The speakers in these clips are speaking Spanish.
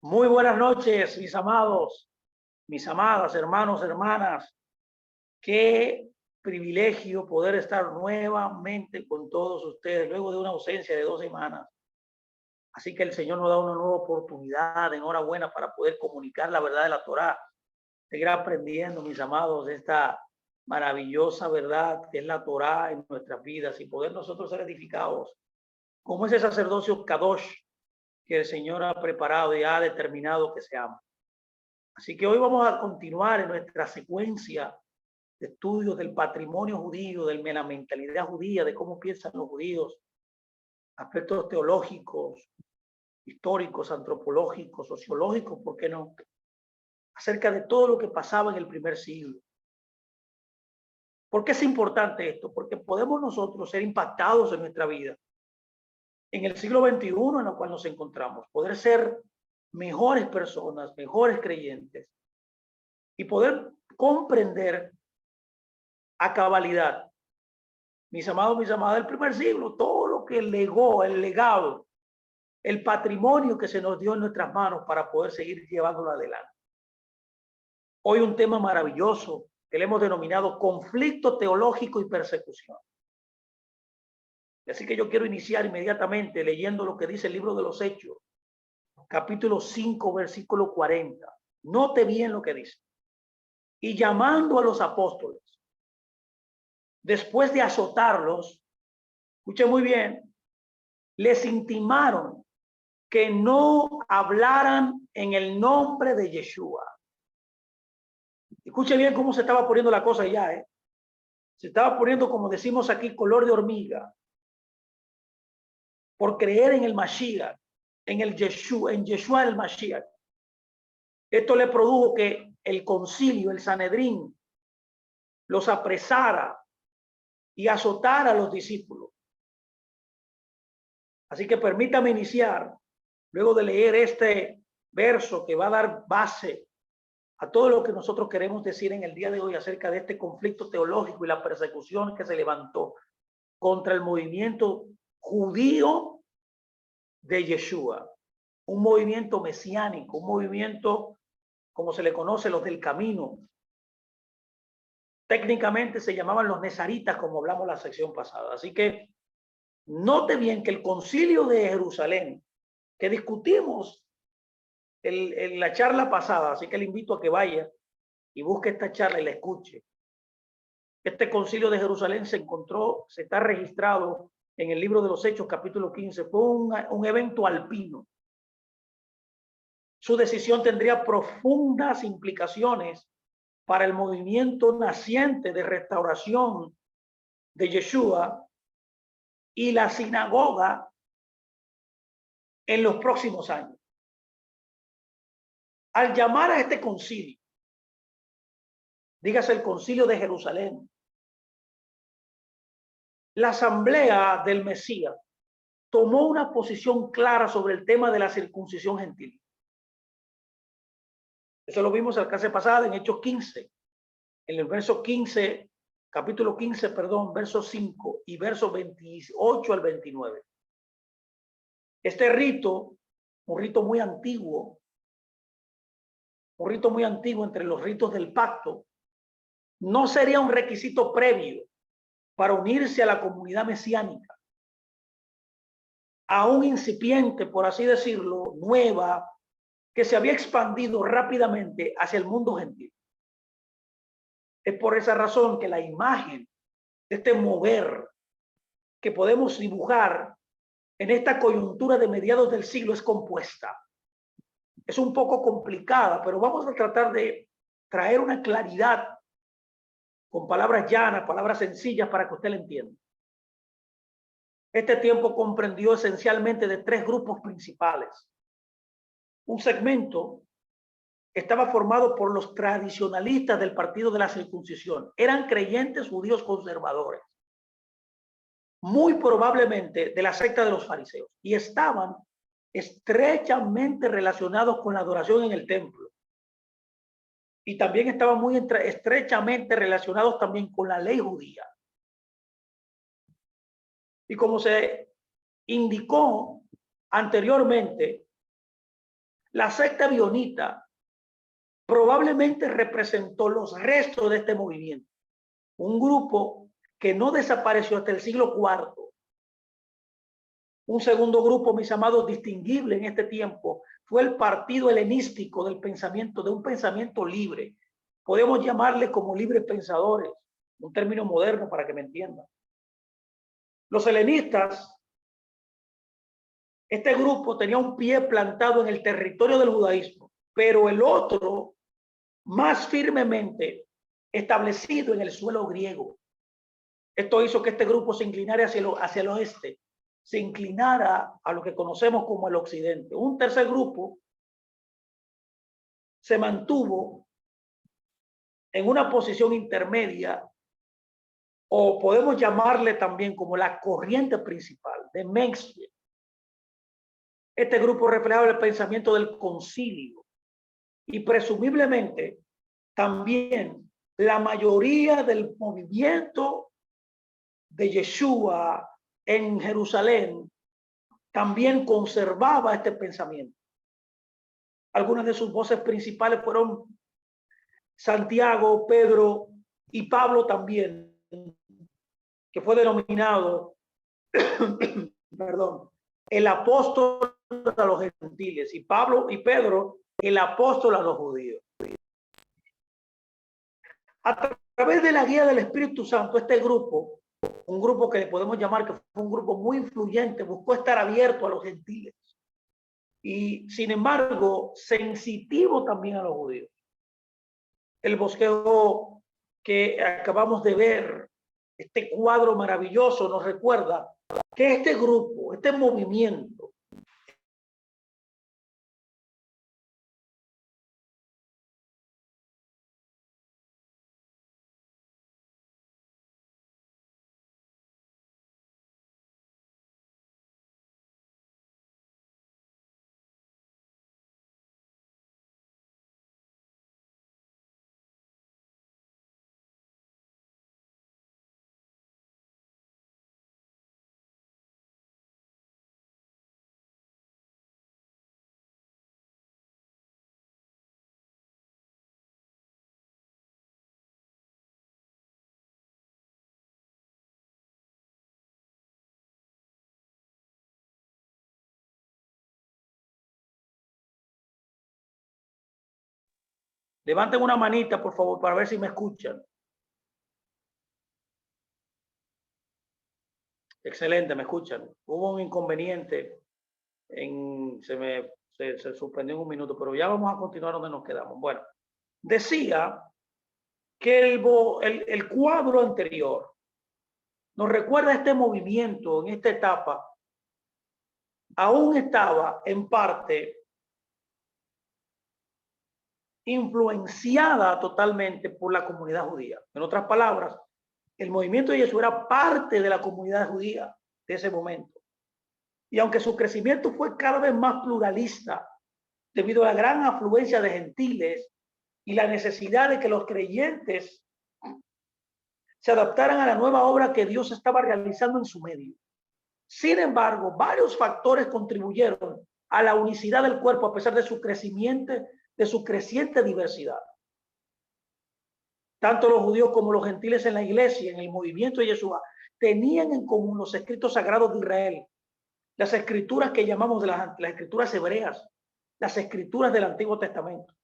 Muy buenas noches, mis amados, mis amadas, hermanos, hermanas. Qué privilegio poder estar nuevamente con todos ustedes luego de una ausencia de 2 semanas. Así que el Señor nos da una nueva oportunidad. Enhorabuena para poder comunicar la verdad de la Torá. Seguir aprendiendo, mis amados, de esta maravillosa verdad que es la Torá en nuestras vidas y poder nosotros ser edificados como ese sacerdocio Kadosh que el Señor ha preparado y ha determinado que seamos. Así que hoy vamos a continuar en nuestra secuencia de estudios del patrimonio judío, de la mentalidad judía, de cómo piensan los judíos, aspectos teológicos, históricos, antropológicos, sociológicos, ¿por qué no? Acerca de todo lo que pasaba en el primer siglo. ¿Por qué es importante esto? Porque podemos nosotros ser impactados en nuestra vida en el siglo XXI en el cual nos encontramos, poder ser mejores personas, mejores creyentes y poder comprender a cabalidad, mis amados, mis amadas, del primer siglo, todo lo que legó, el legado, el patrimonio que se nos dio en nuestras manos para poder seguir llevándolo adelante. Hoy un tema maravilloso que le hemos denominado conflicto teológico y persecución. Así que yo quiero iniciar inmediatamente leyendo lo que dice el libro de los Hechos, capítulo 5, versículo 40. Note bien lo que dice. Y llamando a los apóstoles, después de azotarlos, escuche muy bien, les intimaron que no hablaran en el nombre de Yeshua. Escuche bien cómo se estaba poniendo la cosa ya, Se estaba poniendo, como decimos aquí, color de hormiga. Por creer en el Mashiach, en Yeshua el Mashiach. Esto le produjo que el concilio, el Sanedrín, los apresara y azotara a los discípulos. Así que permítame iniciar, luego de leer este verso que va a dar base a todo lo que nosotros queremos decir en el día de hoy acerca de este conflicto teológico y la persecución que se levantó contra el movimiento judío de Yeshua, un movimiento mesiánico, un movimiento como se le conoce, los del camino. Técnicamente se llamaban los nezaritas, como hablamos la sección pasada. Así que note bien que el concilio de Jerusalén, que discutimos en la charla pasada, así que le invito a que vaya y busque esta charla y la escuche. Este concilio de Jerusalén se está registrado en el libro de los Hechos, capítulo 15. Fue un evento alpino. Su decisión tendría profundas implicaciones para el movimiento naciente de restauración de Yeshua y la sinagoga en los próximos años. Al llamar a este concilio, dígase el concilio de Jerusalén, la asamblea del Mesías tomó una posición clara sobre el tema de la circuncisión gentil. Eso lo vimos la clase pasada en Hechos 15, en el verso 15, capítulo 15, perdón, verso 5 y verso 28 al 29. Este rito, un rito muy antiguo entre los ritos del pacto, no sería un requisito previo para unirse a la comunidad mesiánica, aún incipiente, por así decirlo, nueva, que se había expandido rápidamente hacia el mundo gentil. Es por esa razón que la imagen de este mover que podemos dibujar en esta coyuntura de mediados del siglo es compuesta. Es un poco complicada, pero vamos a tratar de traer una claridad con palabras llanas, palabras sencillas para que usted la entienda. Este tiempo comprendió esencialmente de 3 grupos principales. Un segmento estaba formado por los tradicionalistas del partido de la circuncisión. Eran creyentes judíos conservadores, muy probablemente de la secta de los fariseos, y estaban estrechamente relacionados con la adoración en el templo. Y también estaban muy estrechamente relacionados también con la ley judía. Y como se indicó anteriormente, La secta Bionita probablemente representó los restos de este movimiento, un grupo que no desapareció hasta el siglo IV. Un segundo grupo, mis amados, distinguible en este tiempo fue el partido helenístico del pensamiento, de un pensamiento libre. Podemos llamarle como libres pensadores, un término moderno para que me entiendan. Los helenistas, este grupo tenía un pie plantado en el territorio del judaísmo, pero el otro más firmemente establecido en el suelo griego. Esto hizo que este grupo se inclinara hacia el oeste, se inclinara a lo que conocemos como el occidente. Un tercer grupo se mantuvo en una posición intermedia, o podemos llamarle también como la corriente principal de mainstream. Este grupo reflejaba el pensamiento del concilio y presumiblemente también la mayoría del movimiento de Yeshua en Jerusalén también conservaba este pensamiento. Algunas de sus voces principales fueron Santiago, Pedro y Pablo también, que fue denominado perdón, el apóstol a los gentiles, y Pablo y Pedro el apóstol a los judíos. A través de la guía del Espíritu Santo, este grupo, un grupo que podemos llamar que fue un grupo muy influyente, buscó estar abierto a los gentiles y, sin embargo, sensitivo también a los judíos. El bosquejo que acabamos de ver, este cuadro maravilloso, nos recuerda que este grupo, este movimiento, levanten una manita, por favor, para ver si me escuchan. Excelente, me escuchan. Hubo un inconveniente, se suspendió en un minuto, pero ya vamos a continuar donde nos quedamos. Bueno, decía que el cuadro anterior nos recuerda este movimiento en esta etapa, aún estaba en parte influenciada totalmente por la comunidad judía. En otras palabras, el movimiento de Jesús era parte de la comunidad judía de ese momento. Y aunque su crecimiento fue cada vez más pluralista debido a la gran afluencia de gentiles y la necesidad de que los creyentes se adaptaran a la nueva obra que Dios estaba realizando en su medio. Sin embargo, varios factores contribuyeron a la unicidad del cuerpo a pesar de su creciente diversidad. Tanto los judíos como los gentiles en la iglesia, en el movimiento de Yeshua, tenían en común los escritos sagrados de Israel, las escrituras que llamamos de las escrituras hebreas, las escrituras del Antiguo Testamento,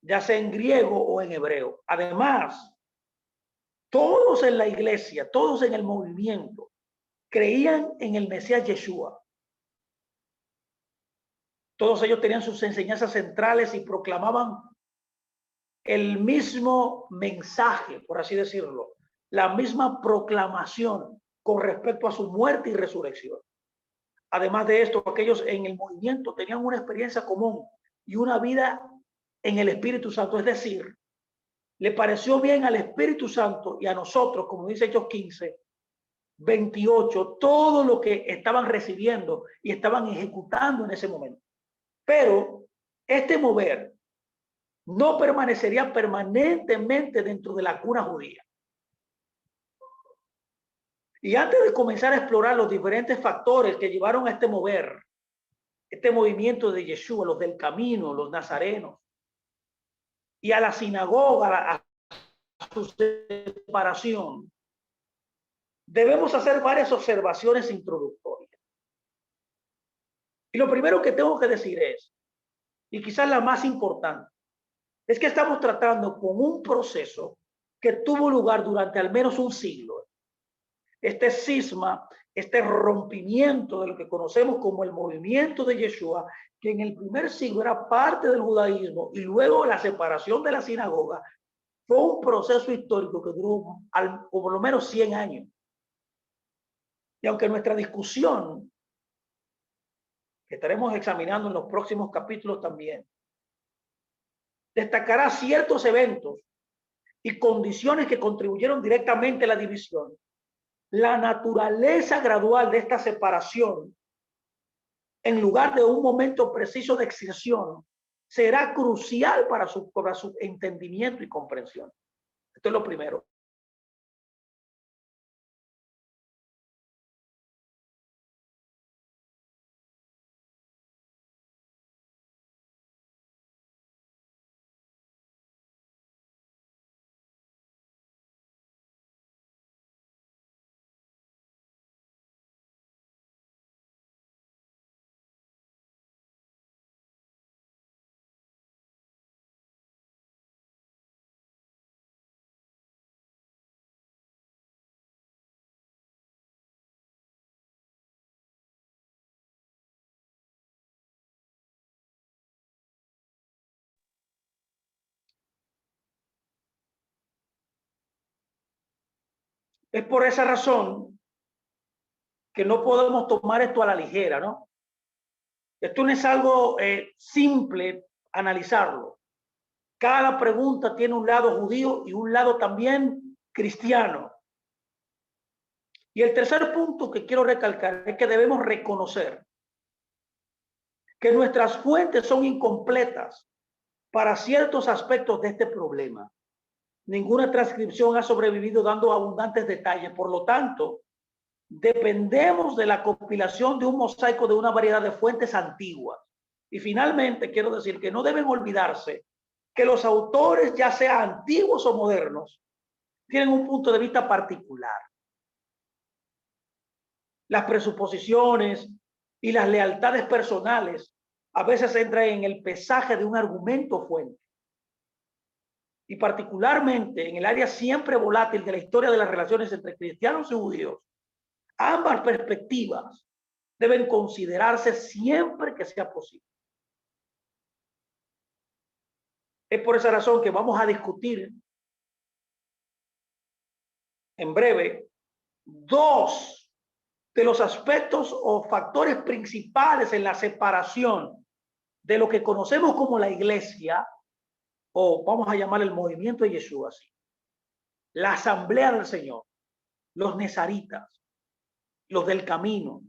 ya sea en griego o en hebreo. Además, todos en la iglesia, todos en el movimiento, creían en el Mesías Yeshua. Todos ellos tenían sus enseñanzas centrales y proclamaban el mismo mensaje, por así decirlo, la misma proclamación con respecto a su muerte y resurrección. Además de esto, aquellos en el movimiento tenían una experiencia común y una vida en el Espíritu Santo, es decir, le pareció bien al Espíritu Santo y a nosotros, como dice Hechos 15, 28, todo lo que estaban recibiendo y estaban ejecutando en ese momento. Pero este mover no permanecería permanentemente dentro de la cuna judía. Y antes de comenzar a explorar los diferentes factores que llevaron a este mover, este movimiento de Yeshua, los del camino, los nazarenos, y a la sinagoga, a su separación, debemos hacer varias observaciones introductorias. Y lo primero que tengo que decir es, y quizás la más importante, es que estamos tratando con un proceso que tuvo lugar durante al menos un siglo. Este cisma, este rompimiento de lo que conocemos como el movimiento de Yeshua, que en el primer siglo era parte del judaísmo y luego la separación de la sinagoga, fue un proceso histórico que duró por lo menos 100 años. Y aunque nuestra discusión, que estaremos examinando en los próximos capítulos también, destacará ciertos eventos y condiciones que contribuyeron directamente a la división, la naturaleza gradual de esta separación, en lugar de un momento preciso de excepción, será crucial para su entendimiento y comprensión. Esto es lo primero. Es por esa razón que no podemos tomar esto a la ligera, ¿no? Esto no es algo simple analizarlo. Cada pregunta tiene un lado judío y un lado también cristiano. Y el tercer punto que quiero recalcar es que debemos reconocer que nuestras fuentes son incompletas para ciertos aspectos de este problema. Ninguna transcripción ha sobrevivido dando abundantes detalles. Por lo tanto, dependemos de la compilación de un mosaico de una variedad de fuentes antiguas. Y finalmente, quiero decir que no deben olvidarse que los autores, ya sean antiguos o modernos, tienen un punto de vista particular. Las presuposiciones y las lealtades personales a veces entran en el pesaje de un argumento fuente. Y particularmente en el área siempre volátil de la historia de las relaciones entre cristianos y judíos, ambas perspectivas deben considerarse siempre que sea posible. Es por esa razón que vamos a discutir en breve dos de los aspectos o factores principales en la separación de lo que conocemos como la iglesia, o vamos a llamar el movimiento de Yeshua así, la asamblea del Señor, los nezaritas, los del camino,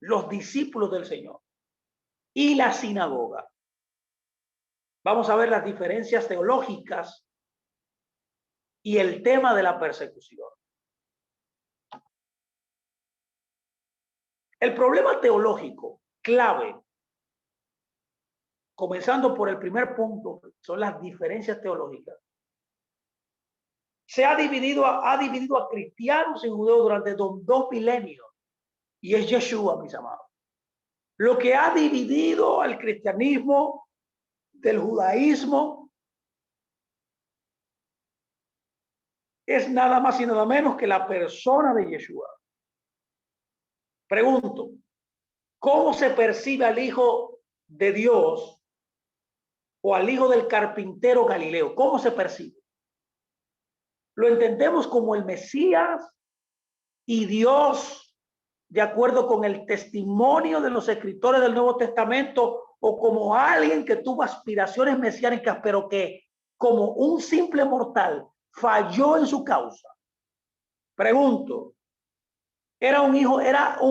los discípulos del Señor y la sinagoga. Vamos a ver las diferencias teológicas y el tema de la persecución. El problema teológico clave, comenzando por el primer punto, son las diferencias teológicas. Se ha dividido a cristianos y judeos durante dos milenios, y es Yeshua, mis amados. Lo que ha dividido al cristianismo del judaísmo es nada más y nada menos que la persona de Yeshua. Pregunto, ¿cómo se percibe al Hijo de Dios o al hijo del carpintero Galileo? ¿Cómo se percibe? ¿Lo entendemos como el Mesías y Dios de acuerdo con el testimonio de los escritores del Nuevo Testamento, o como alguien que tuvo aspiraciones mesiánicas pero que como un simple mortal falló en su causa? Pregunto, ¿era un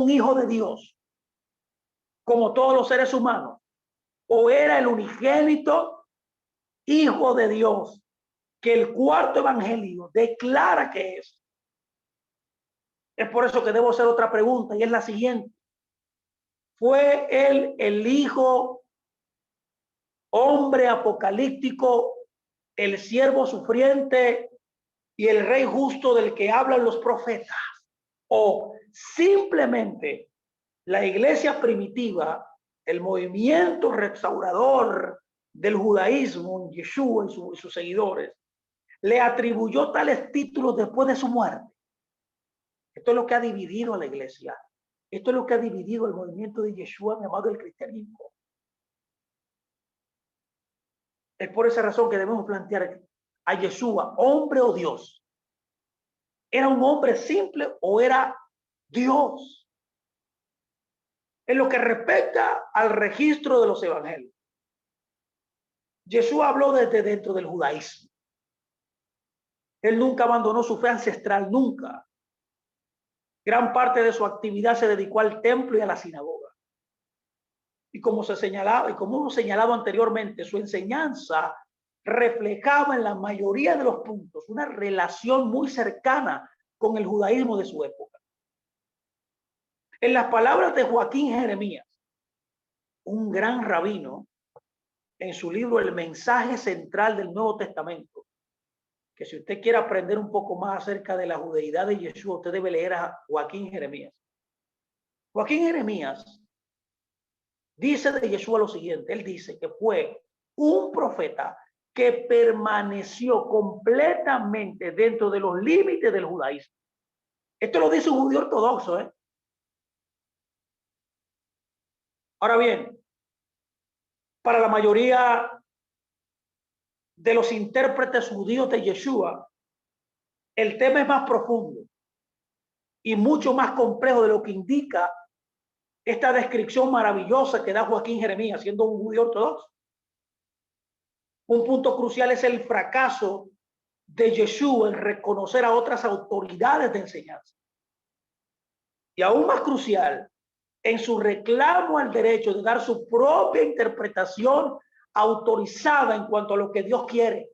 hijo de Dios como todos los seres humanos, o era el unigénito hijo de Dios que el cuarto evangelio declara que es? Es por eso que debo hacer otra pregunta, y es la siguiente: Fue él el hijo, hombre apocalíptico, el siervo sufriente y el rey justo del que hablan los profetas. O simplemente la iglesia primitiva, el movimiento restaurador del judaísmo, Yeshua y sus seguidores, le atribuyó tales títulos después de su muerte. Esto es lo que ha dividido a la iglesia. Esto es lo que ha dividido el movimiento de Yeshua, mi amado, el cristianismo. Es por esa razón que debemos plantear a Yeshua, hombre o Dios. ¿Era un hombre simple o era Dios? En lo que respecta al registro de los evangelios, Yeshua habló desde dentro del judaísmo. Él nunca abandonó su fe ancestral, nunca. Gran parte de su actividad se dedicó al templo y a la sinagoga. Y como se señalaba, y como hemos señalado anteriormente, su enseñanza reflejaba en la mayoría de los puntos una relación muy cercana con el judaísmo de su época. En las palabras de Joaquín Jeremías, un gran rabino, en su libro El mensaje central del Nuevo Testamento, que si usted quiere aprender un poco más acerca de la judeidad de Yeshua, usted debe leer a Joaquín Jeremías. Joaquín Jeremías dice de Yeshua lo siguiente, él dice que fue un profeta que permaneció completamente dentro de los límites del judaísmo. Esto lo dice un judío ortodoxo, ¿eh? Ahora bien, para la mayoría de los intérpretes judíos de Yeshua, el tema es más profundo y mucho más complejo de lo que indica esta descripción maravillosa que da Joaquín Jeremías, siendo un judío ortodoxo. Un punto crucial es el fracaso de Yeshua en reconocer a otras autoridades de enseñanza. Y aún más crucial, en su reclamo al derecho de dar su propia interpretación autorizada en cuanto a lo que Dios quiere.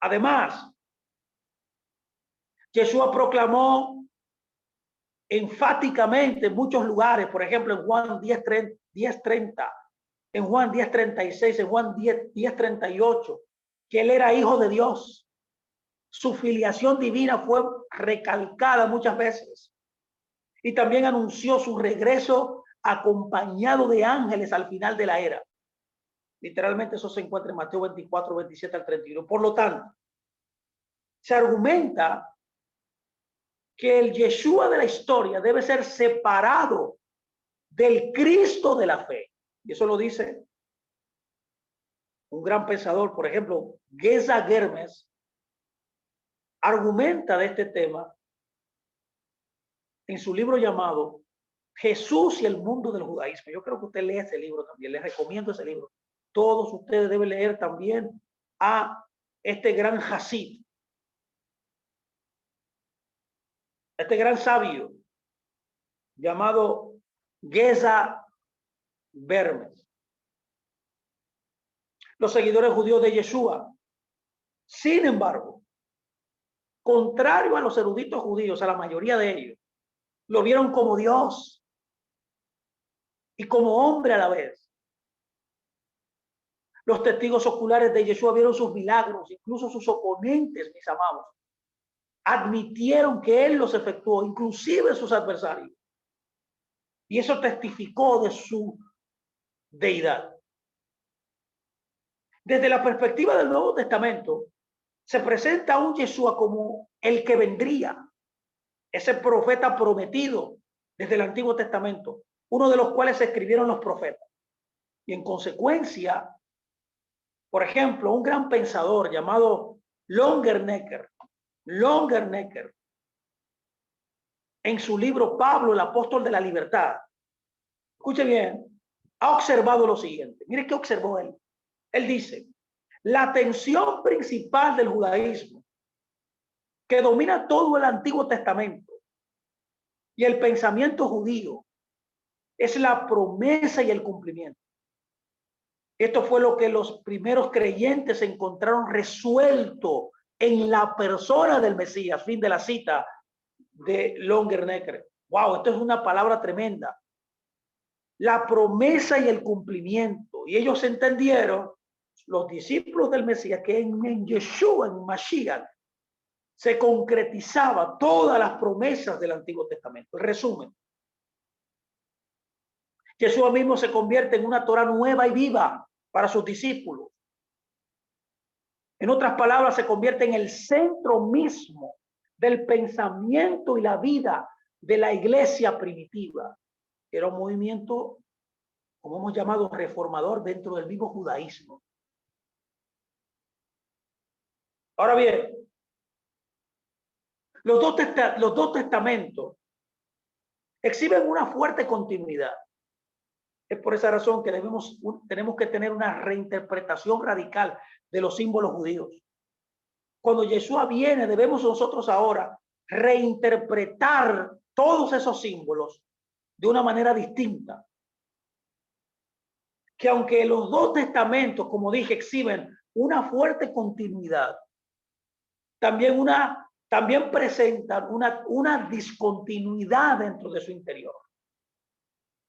Además, Yeshua proclamó enfáticamente en muchos lugares, por ejemplo en Juan 10:30, en Juan 10:36, en Juan 10:38, que él era hijo de Dios. Su filiación divina fue recalcada muchas veces. Y también anunció su regreso acompañado de ángeles al final de la era. Literalmente eso se encuentra en Mateo 24, 27 al 31. Por lo tanto, se argumenta que el Yeshua de la historia debe ser separado del Cristo de la fe. Y eso lo dice un gran pensador, por ejemplo, Geza Germes, argumenta de este tema en su libro llamado Jesús y el mundo del judaísmo. Yo creo que usted lee ese libro también, les recomiendo ese libro. Todos ustedes deben leer también a este gran Hasid, este gran sabio llamado Geza Germes. Los seguidores judíos de Yeshua, sin embargo, contrario a los eruditos judíos, a la mayoría de ellos, lo vieron como Dios y como hombre a la vez. Los testigos oculares de Yeshua vieron sus milagros, incluso sus oponentes, mis amados, admitieron que él los efectuó, inclusive sus adversarios. Y eso testificó de su deidad. Desde la perspectiva del Nuevo Testamento, se presenta a un Yeshua como el que vendría, ese profeta prometido desde el Antiguo Testamento, uno de los cuales se escribieron los profetas. Y en consecuencia, por ejemplo, un gran pensador llamado Longernecker, en su libro Pablo, el apóstol de la libertad, escuche bien, ha observado lo siguiente. Mire qué observó él. Él dice, la tensión principal del judaísmo que domina todo el Antiguo Testamento y el pensamiento judío es la promesa y el cumplimiento. Esto fue lo que los primeros creyentes encontraron resuelto en la persona del Mesías. Fin de la cita de Longernecker. Wow, esto es una palabra tremenda. La promesa y el cumplimiento. Y ellos entendieron, los discípulos del Mesías, que en Yeshua, en Mashiach, se concretizaba todas las promesas del Antiguo Testamento. En resumen, Jesús mismo se convierte en una Torah nueva y viva para sus discípulos. En otras palabras, se convierte en el centro mismo del pensamiento y la vida de la iglesia primitiva. Era un movimiento, como hemos llamado, reformador dentro del mismo judaísmo. Ahora bien, los dos testamentos exhiben una fuerte continuidad. Es por esa razón que tenemos que tener una reinterpretación radical de los símbolos judíos. Cuando Yeshua viene, debemos nosotros ahora reinterpretar todos esos símbolos de una manera distinta. Que aunque los dos testamentos, como dije, exhiben una fuerte continuidad, también presentan una discontinuidad dentro de su interior.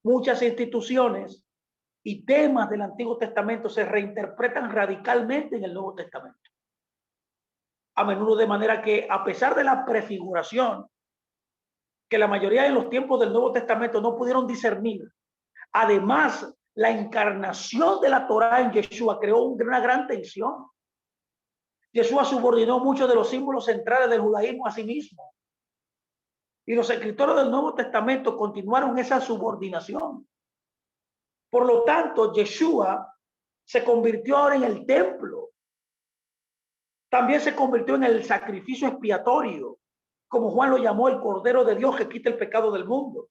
Muchas instituciones y temas del Antiguo Testamento se reinterpretan radicalmente en el Nuevo Testamento. A menudo de manera que, a pesar de la prefiguración, que la mayoría de los tiempos del Nuevo Testamento no pudieron discernir, además, la encarnación de la Torá en Yeshua creó una gran tensión. Yeshua subordinó muchos de los símbolos centrales del judaísmo a sí mismo. Y los escritores del Nuevo Testamento continuaron esa subordinación. Por lo tanto, Yeshua se convirtió ahora en el templo. También se convirtió en el sacrificio expiatorio, como Juan lo llamó, el Cordero de Dios que quita el pecado del mundo.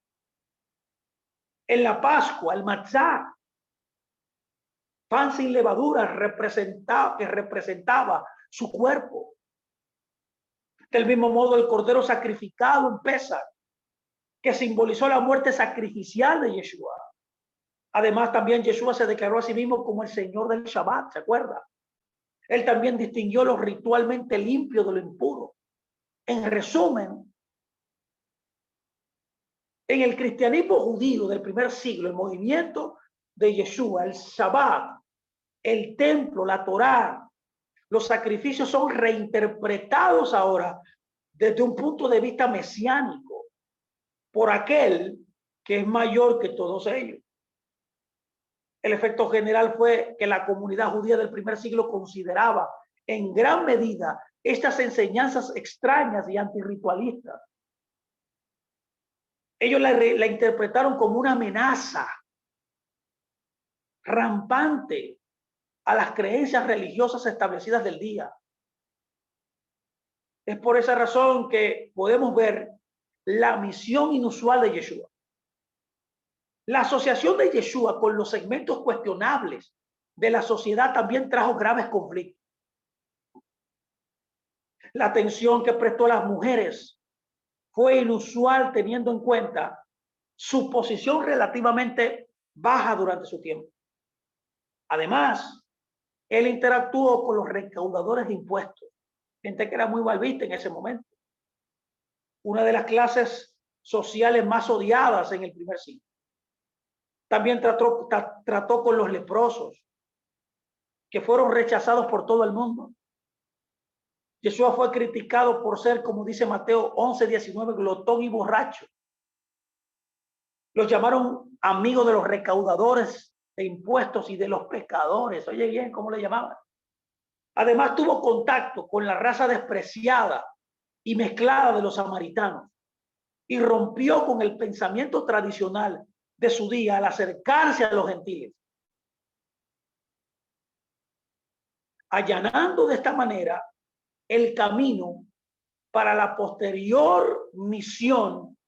En la Pascua, el matzá, pan sin levadura, que representaba su cuerpo. Del mismo modo, el Cordero sacrificado en Pesach, que simbolizó la muerte sacrificial de Yeshua. Además, también Yeshua se declaró a sí mismo como el Señor del Shabbat, ¿se acuerda? Él también distinguió lo ritualmente limpio de lo impuro. En resumen, en el cristianismo judío del primer siglo, el movimiento de Yeshua, el Shabbat, el templo, la Torá, los sacrificios son reinterpretados ahora desde un punto de vista mesiánico por aquel que es mayor que todos ellos. El efecto general fue que la comunidad judía del primer siglo consideraba en gran medida estas enseñanzas extrañas y antirritualistas. Ellos la interpretaron como una amenaza rampante a las creencias religiosas establecidas del día. Es por esa razón que podemos ver la misión inusual de Yeshua. La asociación de Yeshua con los segmentos cuestionables de la sociedad también trajo graves conflictos. La atención que prestó a las mujeres fue inusual teniendo en cuenta su posición relativamente baja durante su tiempo. Además, él interactuó con los recaudadores de impuestos, gente que era muy mal vista en ese momento. Una de las clases sociales más odiadas en el primer siglo. También trató con los leprosos, que fueron rechazados por todo el mundo. Yeshua fue criticado por ser, como dice Mateo 11:19, glotón y borracho. Los llamaron amigos de los recaudadores de impuestos y de los pecadores. Oye bien, ¿cómo le llamaban? Además, tuvo contacto con la raza despreciada y mezclada de los samaritanos y rompió con el pensamiento tradicional de su día al acercarse a los gentiles, allanando de esta manera el camino para la posterior misión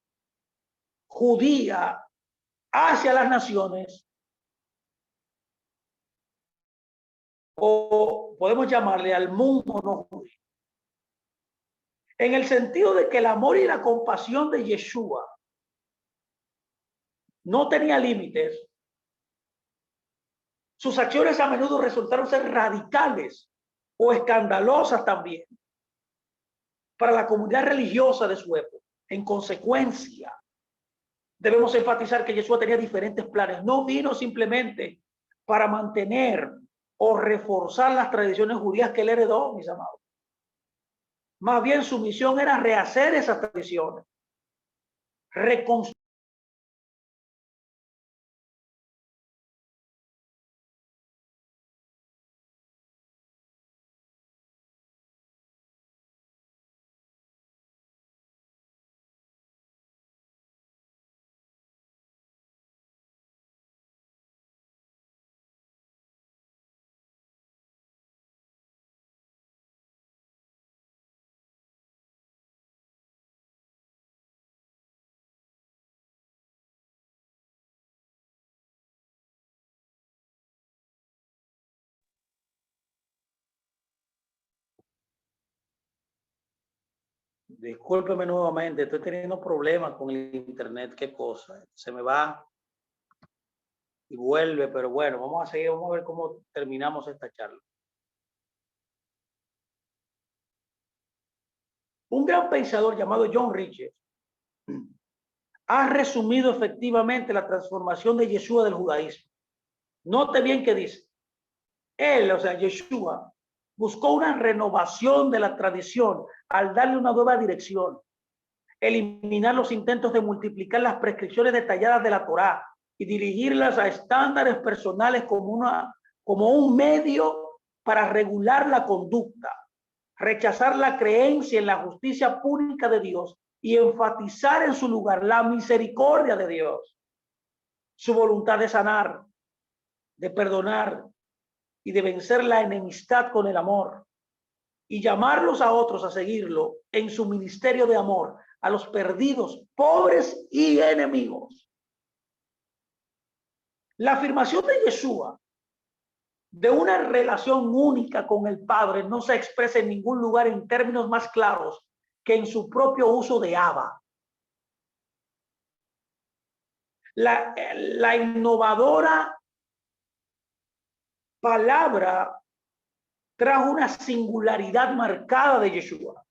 judía hacia las naciones, o podemos llamarle al mundo no judío, en el sentido de que el amor y la compasión de Yeshua no tenía límites. Sus acciones a menudo resultaron ser radicales o escandalosas también para la comunidad religiosa de su época. En consecuencia, Debemos enfatizar que Yeshua tenía diferentes planes. No vino simplemente para mantener o reforzar las tradiciones judías que él heredó, mis amados. Más bien su misión era rehacer esas tradiciones, reconstruir. Discúlpeme nuevamente, estoy teniendo problemas con el internet, qué cosa. Se me va y vuelve, pero bueno, vamos a seguir, vamos a ver cómo terminamos esta charla. Un gran pensador llamado John Richards ha resumido efectivamente la transformación de Yeshua del judaísmo. Note bien que dice, él, o sea, Yeshua, buscó una renovación de la tradición al darle una nueva dirección, eliminar los intentos de multiplicar las prescripciones detalladas de la Torá y dirigirlas a estándares personales como un medio para regular la conducta, rechazar la creencia en la justicia pública de Dios y enfatizar en su lugar la misericordia de Dios, su voluntad de sanar, de perdonar y de vencer la enemistad con el amor, y llamarlos a otros a seguirlo en su ministerio de amor a los perdidos, pobres y enemigos. La afirmación de Yeshua de una relación única con el Padre no se expresa en ningún lugar en términos más claros que en su propio uso de Abba. La innovadora palabra trajo una singularidad marcada de Yeshua.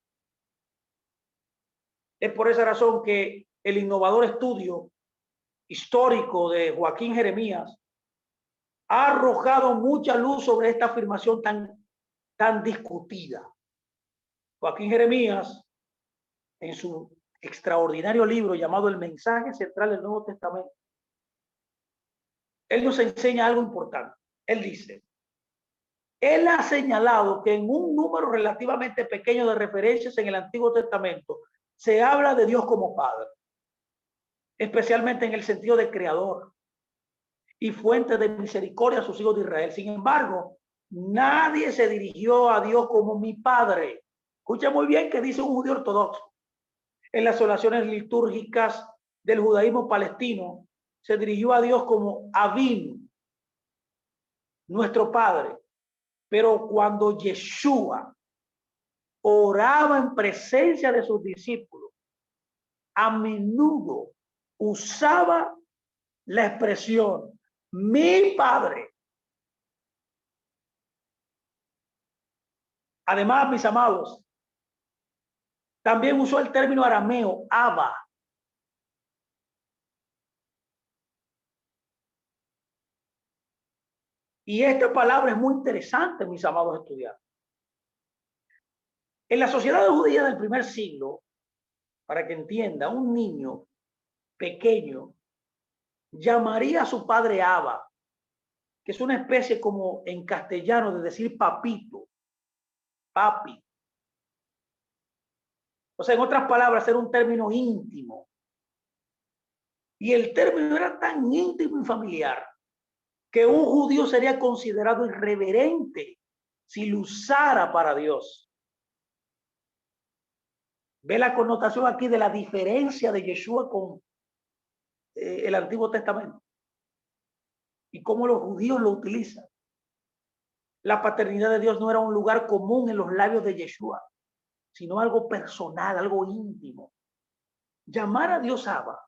Es por esa razón que el innovador estudio histórico de Joaquín Jeremías ha arrojado mucha luz sobre esta afirmación tan discutida. Joaquín Jeremías, en su extraordinario libro llamado El mensaje central del Nuevo Testamento, él nos enseña algo importante. Él dice, él ha señalado que en un número relativamente pequeño de referencias en el Antiguo Testamento se habla de Dios como Padre, especialmente en el sentido de creador y fuente de misericordia a sus hijos de Israel. Sin embargo, nadie se dirigió a Dios como mi Padre. Escucha muy bien que dice un judío ortodoxo. En las oraciones litúrgicas del judaísmo palestino, se dirigió a Dios como Abin, nuestro Padre. Pero cuando Yeshua oraba en presencia de sus discípulos, a menudo usaba la expresión mi Padre. Además, mis amados, también usó el término arameo, Abba. Y esta palabra es muy interesante, mis amados estudiantes. En la sociedad judía del primer siglo, para que entienda, un niño pequeño llamaría a su padre Abba, que es una especie como en castellano de decir papito, papi. O sea, en otras palabras, era un término íntimo. Y el término era tan íntimo y familiar que un judío sería considerado irreverente si lo usara para Dios. Ve la connotación aquí de la diferencia de Yeshua con el Antiguo Testamento y cómo los judíos lo utilizan. La paternidad de Dios no era un lugar común en los labios de Yeshua, sino algo personal, algo íntimo. Llamar a Dios Abba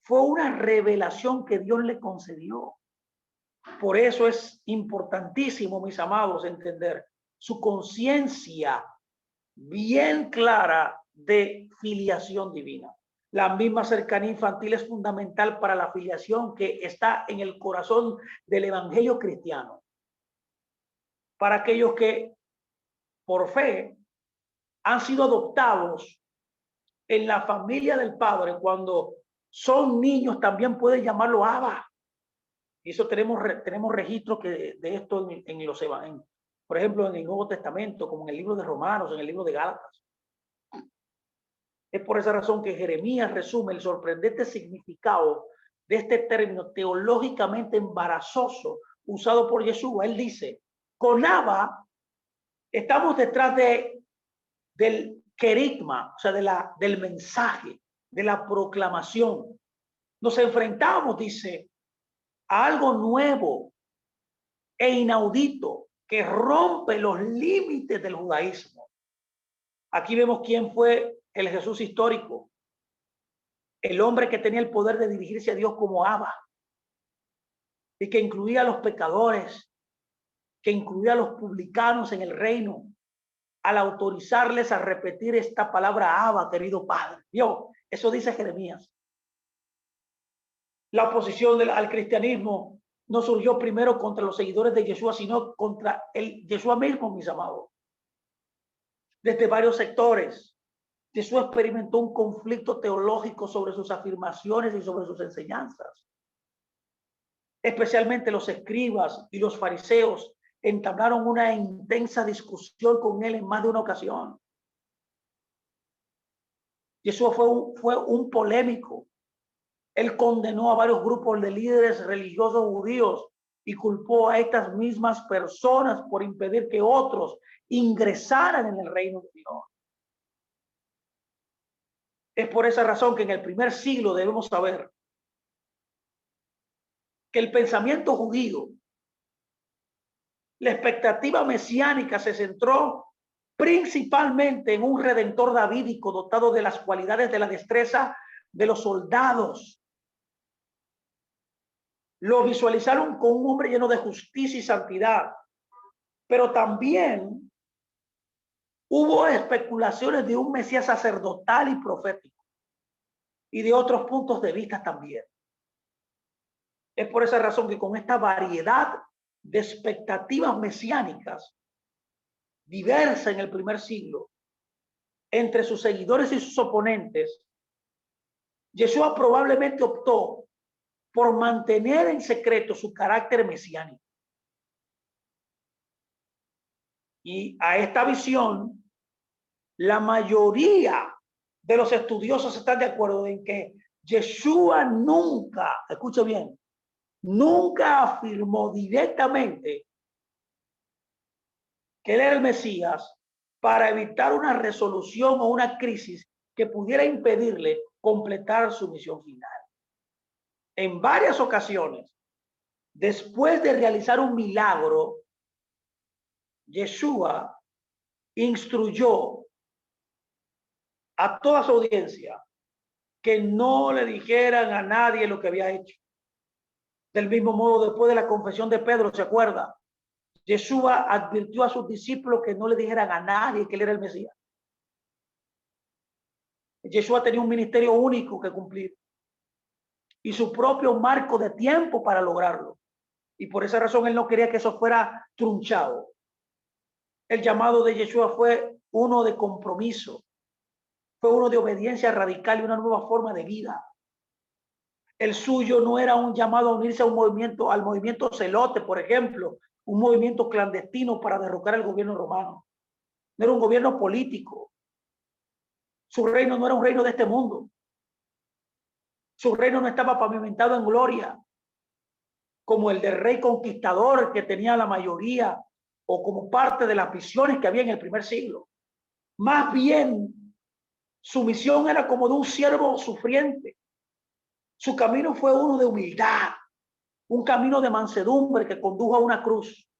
fue una revelación que Dios le concedió. Por eso es importantísimo, mis amados, entender su conciencia bien clara de filiación divina. La misma cercanía infantil es fundamental para la filiación que está en el corazón del evangelio cristiano. Para aquellos que por fe han sido adoptados en la familia del Padre, cuando son niños también pueden llamarlo Abba. Y eso tenemos registro de esto en los evangelios. Por ejemplo, en el Nuevo Testamento, como en el libro de Romanos, en el libro de Gálatas. Es por esa razón que Jeremías resume el sorprendente significado de este término teológicamente embarazoso usado por Yeshua. Él dice, con Abba estamos detrás del querigma, o sea, del mensaje, de la proclamación. Nos enfrentamos, dice, a algo nuevo e inaudito que rompe los límites del judaísmo. Aquí vemos quién fue el Jesús histórico, el hombre que tenía el poder de dirigirse a Dios como Abba y que incluía a los pecadores, que incluía a los publicanos en el reino, al autorizarles a repetir esta palabra Abba, querido Padre. Dios, eso dice Jeremías. La oposición al cristianismo no surgió primero contra los seguidores de Yeshua, sino contra el Yeshua mismo, mis amados. Desde varios sectores, Yeshua experimentó un conflicto teológico sobre sus afirmaciones y sobre sus enseñanzas. Especialmente los escribas y los fariseos entablaron una intensa discusión con él en más de una ocasión. Yeshua fue un polémico. Él condenó a varios grupos de líderes religiosos judíos y culpó a estas mismas personas por impedir que otros ingresaran en el reino de Dios. Es por esa razón que en el primer siglo debemos saber que el pensamiento judío, la expectativa mesiánica se centró principalmente en un redentor davídico dotado de las cualidades de la destreza de los soldados. Lo visualizaron con un hombre lleno de justicia y santidad, pero también hubo especulaciones de un Mesías sacerdotal y profético y de otros puntos de vista también. Es por esa razón que con esta variedad de expectativas mesiánicas diversa en el primer siglo, entre sus seguidores y sus oponentes, Yeshua probablemente optó por mantener en secreto su carácter mesiánico. Y a esta visión, la mayoría de los estudiosos están de acuerdo en que Yeshua nunca, escuche bien, nunca afirmó directamente que él era el Mesías para evitar una resolución o una crisis que pudiera impedirle completar su misión final. En varias ocasiones, después de realizar un milagro, Yeshua instruyó a toda su audiencia que no le dijeran a nadie lo que había hecho. Del mismo modo, después de la confesión de Pedro, ¿se acuerda? Yeshua advirtió a sus discípulos que no le dijeran a nadie que él era el Mesías. Yeshua tenía un ministerio único que cumplir y su propio marco de tiempo para lograrlo. Y por esa razón él no quería que eso fuera trunchado. El llamado de Yeshua fue uno de compromiso, fue uno de obediencia radical y una nueva forma de vida. El suyo no era un llamado a unirse a un movimiento, al movimiento celote, por ejemplo, un movimiento clandestino para derrocar al gobierno romano. No era un gobierno político. Su reino no era un reino de este mundo. Su reino no estaba pavimentado en gloria, como el del rey conquistador que tenía la mayoría o como parte de las visiones que había en el primer siglo. Más bien, su misión era como de un siervo sufriente. Su camino fue uno de humildad, un camino de mansedumbre que condujo a una cruz.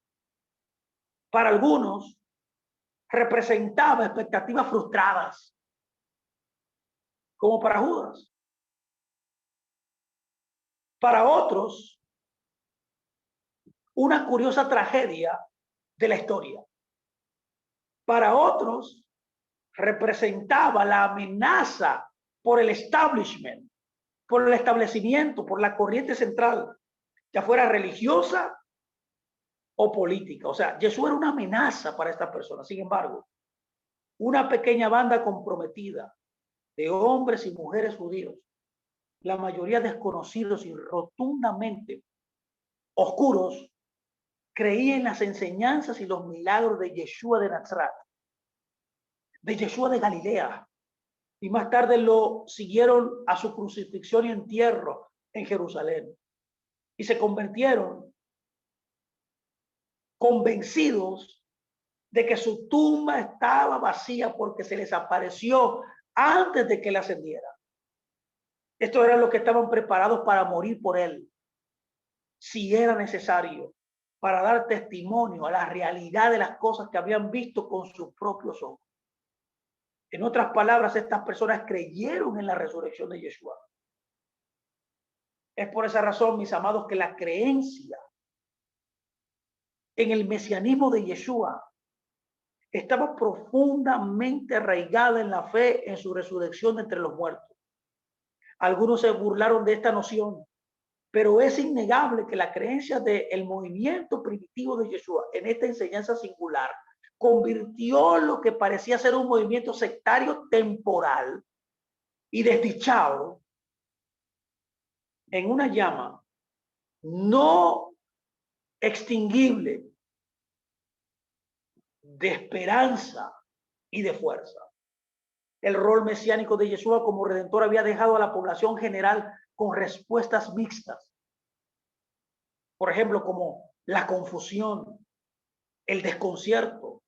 Para algunos, representaba expectativas frustradas, como para Judas. Para otros, una curiosa tragedia de la historia. Para otros, representaba la amenaza por el establishment, por el establecimiento, por la corriente central, ya fuera religiosa o política. O sea, Yeshua era una amenaza para estas personas. Sin embargo, una pequeña banda comprometida de hombres y mujeres judíos, la mayoría desconocidos y rotundamente oscuros, creía en las enseñanzas y los milagros de Yeshua de Nazaret, de Yeshua de Galilea, y más tarde lo siguieron a su crucifixión y entierro en Jerusalén, y se convirtieron convencidos de que su tumba estaba vacía porque se les apareció antes de que él ascendiera. Estos eran los que estaban preparados para morir por él, si era necesario, para dar testimonio a la realidad de las cosas que habían visto con sus propios ojos. En otras palabras, estas personas creyeron en la resurrección de Yeshua. Es por esa razón, mis amados, que la creencia en el mesianismo de Yeshua estaba profundamente arraigada en la fe en su resurrección de entre los muertos. Algunos se burlaron de esta noción, pero es innegable que la creencia del movimiento primitivo de Yeshua en esta enseñanza singular convirtió lo que parecía ser un movimiento sectario temporal y desdichado en una llama no extinguible de esperanza y de fuerza. El rol mesiánico de Yeshua como redentor había dejado a la población general con respuestas mixtas. Por ejemplo, como la confusión, el desconcierto,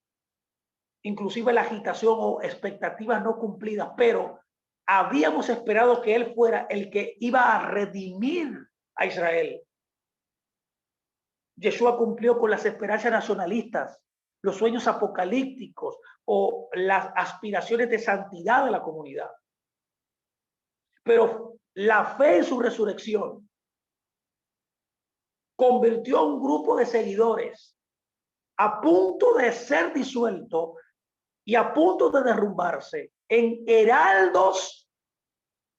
inclusive la agitación o expectativas no cumplidas, pero habíamos esperado que él fuera el que iba a redimir a Israel. Yeshua cumplió con las esperanzas nacionalistas, los sueños apocalípticos o las aspiraciones de santidad de la comunidad. Pero la fe en su resurrección convirtió a un grupo de seguidores a punto de ser disuelto y a punto de derrumbarse en heraldos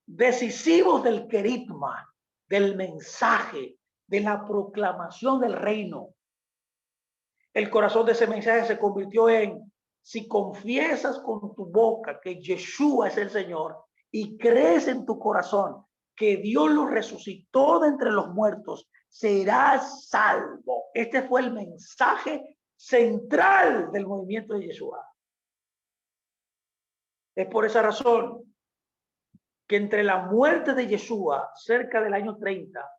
decisivos del querigma, del mensaje, de la proclamación del reino. El corazón de ese mensaje se convirtió en: si confiesas con tu boca que Yeshua es el Señor y crees en tu corazón que Dios lo resucitó de entre los muertos, serás salvo. Este fue el mensaje central del movimiento de Yeshua. Es por esa razón que entre la muerte de Yeshua cerca del año 30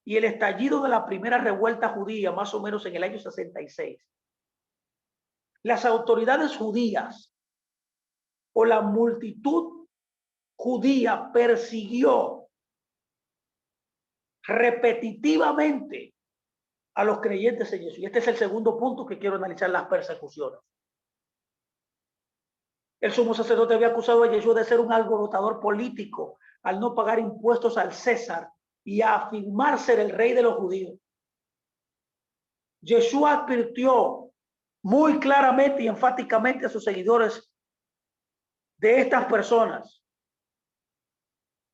y el estallido de la primera revuelta judía más o menos en el año 66, las autoridades judías o la multitud judía persiguió repetitivamente a los creyentes en Jesús. Y este es el segundo punto que quiero analizar: las persecuciones. El sumo sacerdote había acusado a Jesús de ser un alborotador político al no pagar impuestos al César y a afirmar ser el rey de los judíos. Jesús advirtió muy claramente y enfáticamente a sus seguidores de estas personas.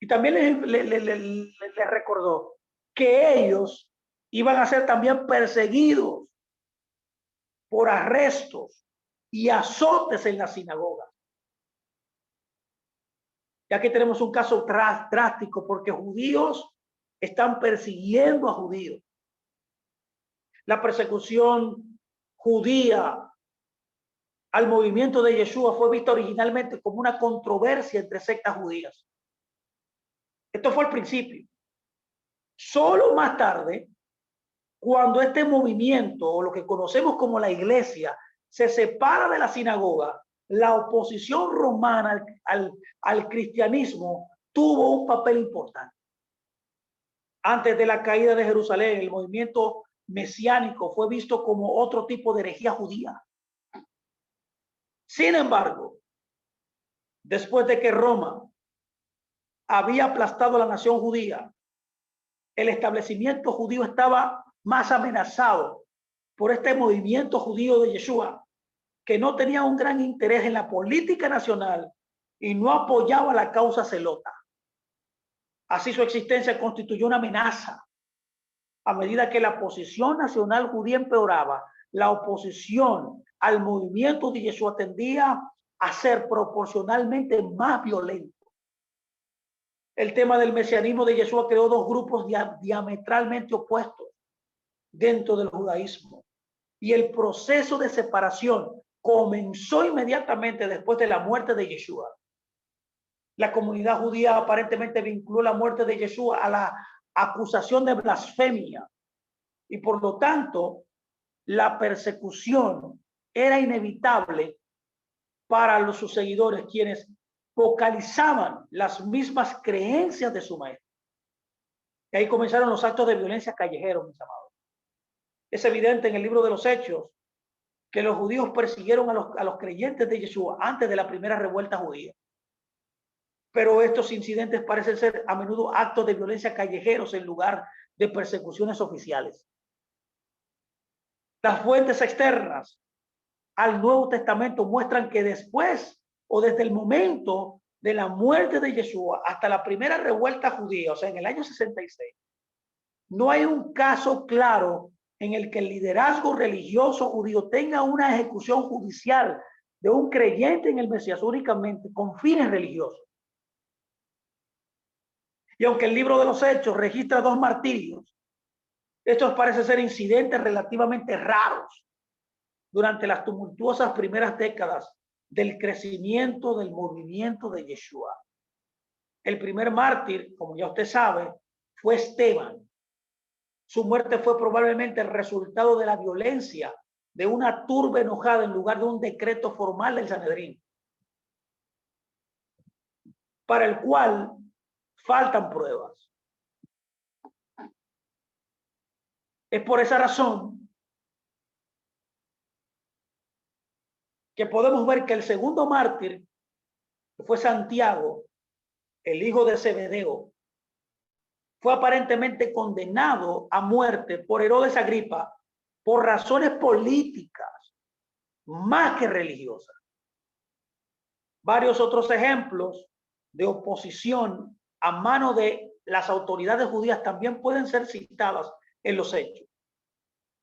Y también les recordó que ellos iban a ser también perseguidos por arrestos y azotes en las sinagogas. Y aquí tenemos un caso drástico porque judíos están persiguiendo a judíos. La persecución judía al movimiento de Yeshua fue vista originalmente como una controversia entre sectas judías. Esto fue al principio. Solo más tarde, cuando este movimiento, o lo que conocemos como la iglesia, se separa de la sinagoga, la oposición romana al cristianismo tuvo un papel importante. Antes de la caída de Jerusalén, el movimiento mesiánico fue visto como otro tipo de herejía judía. Sin embargo, después de que Roma había aplastado a la nación judía, el establecimiento judío estaba más amenazado por este movimiento judío de Yeshua, que no tenía un gran interés en la política nacional y no apoyaba la causa zelota. Así su existencia constituyó una amenaza. A medida que la posición nacional judía empeoraba, la oposición al movimiento de Yeshua tendía a ser proporcionalmente más violento. El tema del mesianismo de Yeshua creó dos grupos diametralmente opuestos dentro del judaísmo. Y el proceso de separación comenzó inmediatamente después de la muerte de Yeshua. La comunidad judía aparentemente vinculó la muerte de Yeshua a la acusación de blasfemia y por lo tanto la persecución era inevitable para sus seguidores, quienes focalizaban las mismas creencias de su maestro. Y ahí comenzaron los actos de violencia callejeros, mis amados. Es evidente en el libro de los Hechos que los judíos persiguieron a los creyentes de Yeshua antes de la primera revuelta judía. Pero estos incidentes parecen ser a menudo actos de violencia callejeros en lugar de persecuciones oficiales. Las fuentes externas al Nuevo Testamento muestran que después o desde el momento de la muerte de Yeshua hasta la primera revuelta judía, o sea, en el año 66, no hay un caso claro en el que el liderazgo religioso judío tenga una ejecución judicial de un creyente en el Mesías únicamente con fines religiosos. Y aunque el libro de los Hechos registra 2 martirios, estos parecen ser incidentes relativamente raros durante las tumultuosas primeras décadas del crecimiento del movimiento de Yeshua. El primer mártir, como ya usted sabe, fue Esteban. Su muerte fue probablemente el resultado de la violencia de una turba enojada en lugar de un decreto formal del Sanedrín, para el cual faltan pruebas. Es por esa razón que podemos ver que el segundo mártir, que fue Santiago, el hijo de Zebedeo, fue aparentemente condenado a muerte por Herodes Agripa por razones políticas más que religiosas. Varios otros ejemplos de oposición a mano de las autoridades judías también pueden ser citados en los Hechos.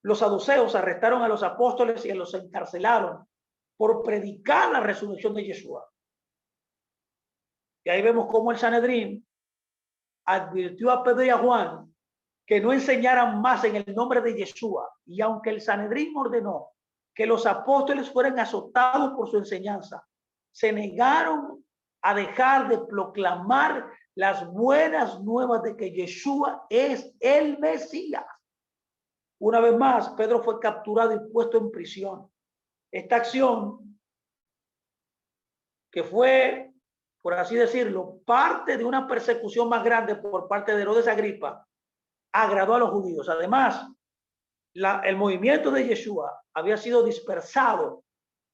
Los saduceos arrestaron a los apóstoles y los encarcelaron por predicar la resurrección de Yeshua. Y ahí vemos cómo el Sanedrín advirtió a Pedro y a Juan que no enseñaran más en el nombre de Yeshua. Y aunque el Sanedrín ordenó que los apóstoles fueran azotados por su enseñanza, se negaron a dejar de proclamar las buenas nuevas de que Yeshua es el Mesías. Una vez más, Pedro fue capturado y puesto en prisión. Esta acción, que fue, por así decirlo, parte de una persecución más grande por parte de Herodes Agripa, agradó a los judíos. Además, el movimiento de Yeshua había sido dispersado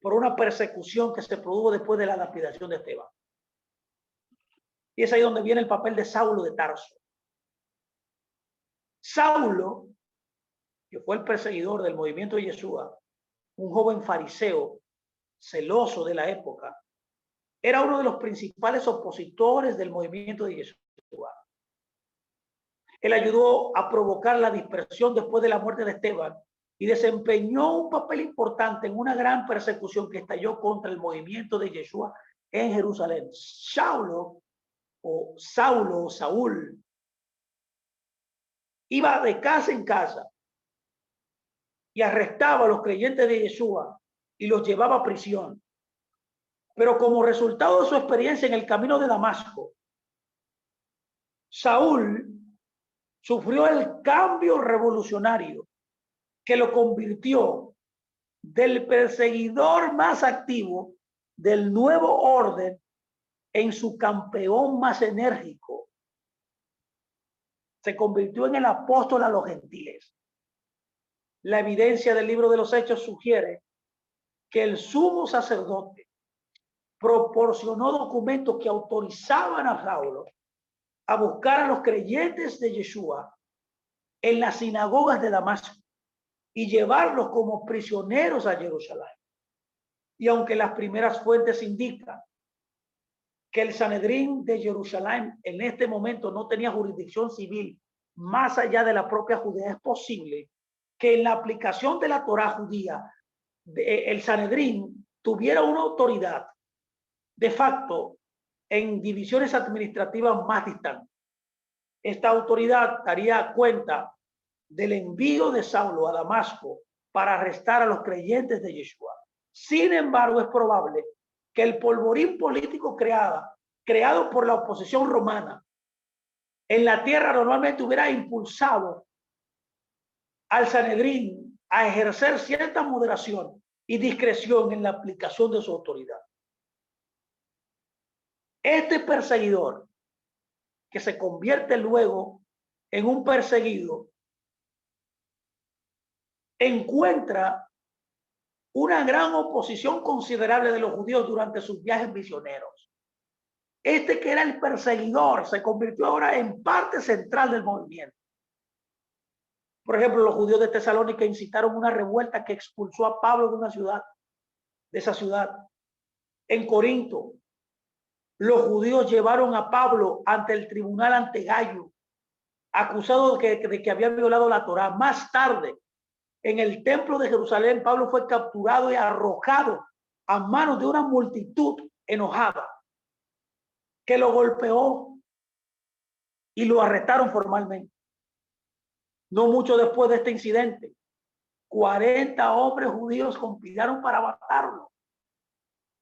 por una persecución que se produjo después de la lapidación de Esteban. Y es ahí donde viene el papel de Saulo de Tarso. Saulo, que fue el perseguidor del movimiento de Yeshua, un joven fariseo celoso de la época, era uno de los principales opositores del movimiento de Yeshua. Él ayudó a provocar la dispersión después de la muerte de Esteban y desempeñó un papel importante en una gran persecución que estalló contra el movimiento de Yeshua en Jerusalén. Saulo o Saúl iba de casa en casa y arrestaba a los creyentes de Yeshua y los llevaba a prisión. Pero como resultado de su experiencia en el camino de Damasco, Saúl sufrió el cambio revolucionario que lo convirtió del perseguidor más activo del nuevo orden en su campeón más enérgico. Se convirtió en el apóstol a los gentiles. La evidencia del libro de los Hechos sugiere que el sumo sacerdote proporcionó documentos que autorizaban a Saulo a buscar a los creyentes de Yeshua en las sinagogas de Damasco y llevarlos como prisioneros a Jerusalén. Y aunque las primeras fuentes indican que el Sanedrín de Jerusalén en este momento no tenía jurisdicción civil más allá de la propia Judea, es posible que en la aplicación de la Torá judía el Sanedrín tuviera una autoridad de facto en divisiones administrativas más distantes. Esta autoridad daría cuenta del envío de Saulo a Damasco para arrestar a los creyentes de Yeshua. Sin embargo, es probable que el polvorín político creado por la oposición romana en la tierra normalmente hubiera impulsado al Sanedrín a ejercer cierta moderación y discreción en la aplicación de su autoridad. Este perseguidor, que se convierte luego en un perseguido, encuentra una gran oposición considerable de los judíos durante sus viajes misioneros. Este que era el perseguidor se convirtió ahora en parte central del movimiento. Por ejemplo, los judíos de Tesalónica incitaron una revuelta que expulsó a Pablo de esa ciudad. En Corinto, los judíos llevaron a Pablo ante el tribunal ante Gallo, acusado de que había violado la Torá. Más tarde, en el templo de Jerusalén, Pablo fue capturado y arrojado a manos de una multitud enojada que lo golpeó y lo arrestaron formalmente. No mucho después de este incidente, 40 hombres judíos conspiraron para matarlo.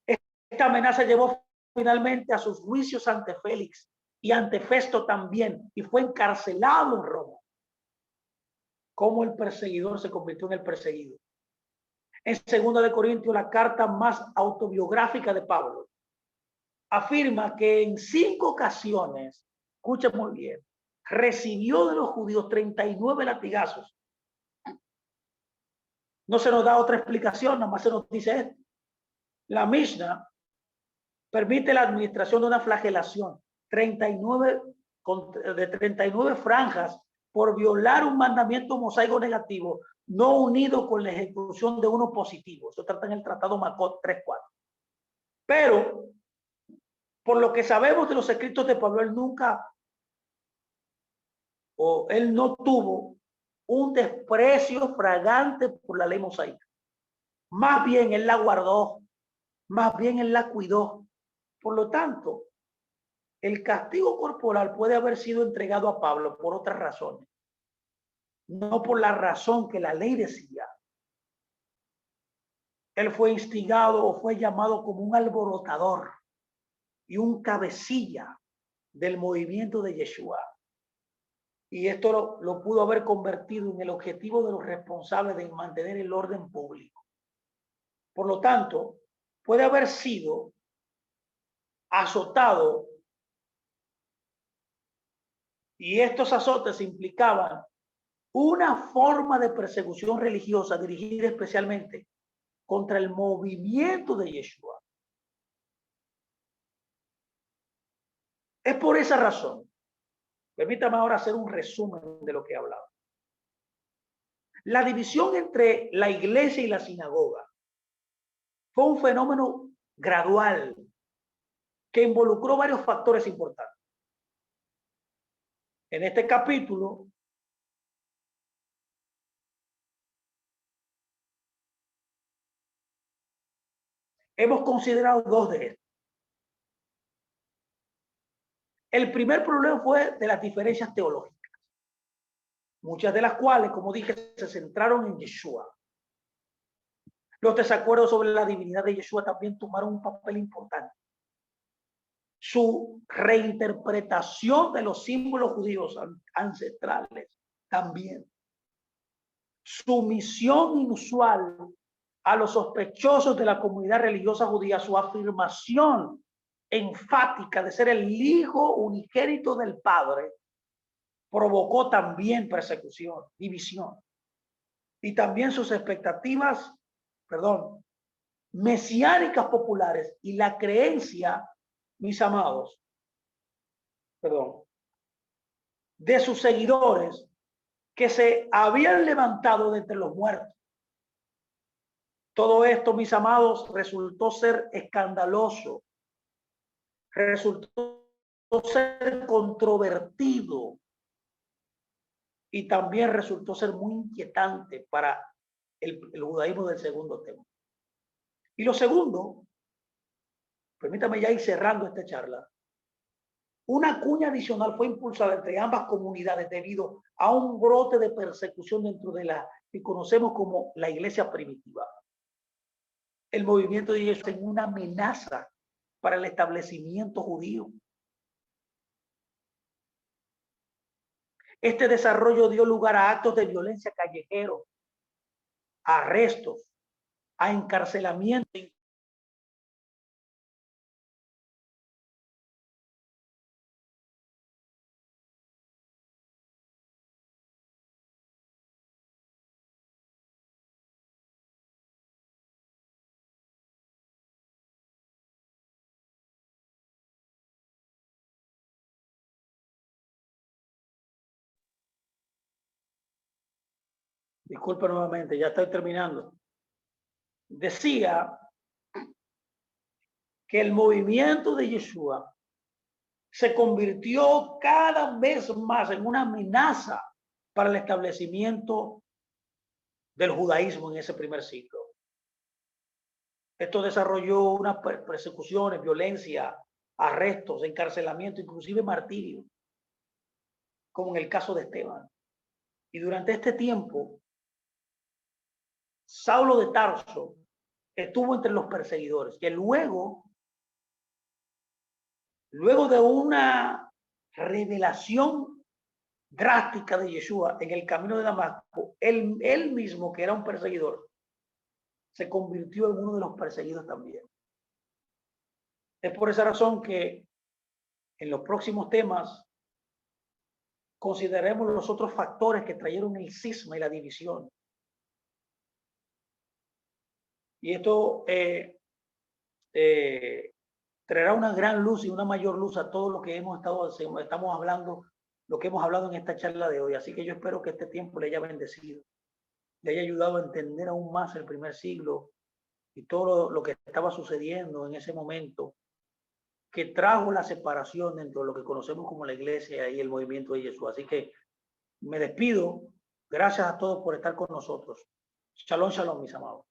Esta amenaza llevó finalmente a sus juicios ante Félix y ante Festo también, y fue encarcelado en Roma. Cómo el perseguidor se convirtió en el perseguido. En 2 Corintios, la carta más autobiográfica de Pablo, afirma que en 5 ocasiones, escuchen muy bien, recibió de los judíos 39 latigazos. No se nos da otra explicación, nada más se nos dice esto. La Mishnah permite la administración de una flagelación, 39 franjas por violar un mandamiento mosaico negativo, no unido con la ejecución de uno positivo. Eso trata en el Tratado Makot 3.4. Pero, por lo que sabemos de los escritos de Pablo, él no tuvo un desprecio fragante por la ley mosaica. Más bien él la guardó, más bien él la cuidó. Por lo tanto, el castigo corporal puede haber sido entregado a Pablo por otras razones, no por la razón que la ley decía. Él fue instigado o fue llamado como un alborotador y un cabecilla del movimiento de Yeshua. Y esto lo pudo haber convertido en el objetivo de los responsables de mantener el orden público. Por lo tanto, puede haber sido azotado, y estos azotes implicaban una forma de persecución religiosa dirigida especialmente contra el movimiento de Yeshua. Es por esa razón. Permítame ahora hacer un resumen de lo que he hablado. La división entre la iglesia y la sinagoga fue un fenómeno gradual que involucró varios factores importantes. En este capítulo hemos considerado 2 de estos. El primer problema fue de las diferencias teológicas, muchas de las cuales, como dije, se centraron en Yeshua. Los desacuerdos sobre la divinidad de Yeshua también tomaron un papel importante. Su reinterpretación de los símbolos judíos ancestrales también. Su misión inusual a los sospechosos de la comunidad religiosa judía, su afirmación enfática de ser el hijo unigénito del Padre, provocó también persecución, división. Y también sus expectativas, mesiánicas populares y la creencia, mis amados, de sus seguidores que se habían levantado de entre los muertos. Todo esto, mis amados, resultó ser escandaloso, resultó ser controvertido y también resultó ser muy inquietante para el judaísmo del segundo templo. Y lo segundo, permítame ya ir cerrando esta charla, una cuña adicional fue impulsada entre ambas comunidades debido a un brote de persecución dentro de la que conocemos como la iglesia primitiva. El movimiento de Jesús es una amenaza para el establecimiento judío. Este desarrollo dio lugar a actos de violencia callejeros, a arrestos, a encarcelamiento. Disculpe nuevamente, ya estoy terminando. Decía que el movimiento de Yeshua se convirtió cada vez más en una amenaza para el establecimiento del judaísmo en ese primer siglo. Esto desarrolló unas persecuciones, violencia, arrestos, encarcelamiento, inclusive martirio, como en el caso de Esteban. Y durante este tiempo, Saulo de Tarso estuvo entre los perseguidores, que luego de una revelación drástica de Yeshua en el camino de Damasco, él mismo, que era un perseguidor, se convirtió en uno de los perseguidos también. Es por esa razón que en los próximos temas consideremos los otros factores que trajeron el cisma y la división. Y esto traerá una gran luz y una mayor luz a todo lo que estamos hablando, lo que hemos hablado en esta charla de hoy. Así que yo espero que este tiempo le haya bendecido, le haya ayudado a entender aún más el primer siglo y todo lo que estaba sucediendo en ese momento, que trajo la separación dentro de lo que conocemos como la iglesia y el movimiento de Jesús. Así que me despido. Gracias a todos por estar con nosotros. Shalom, shalom, mis amados.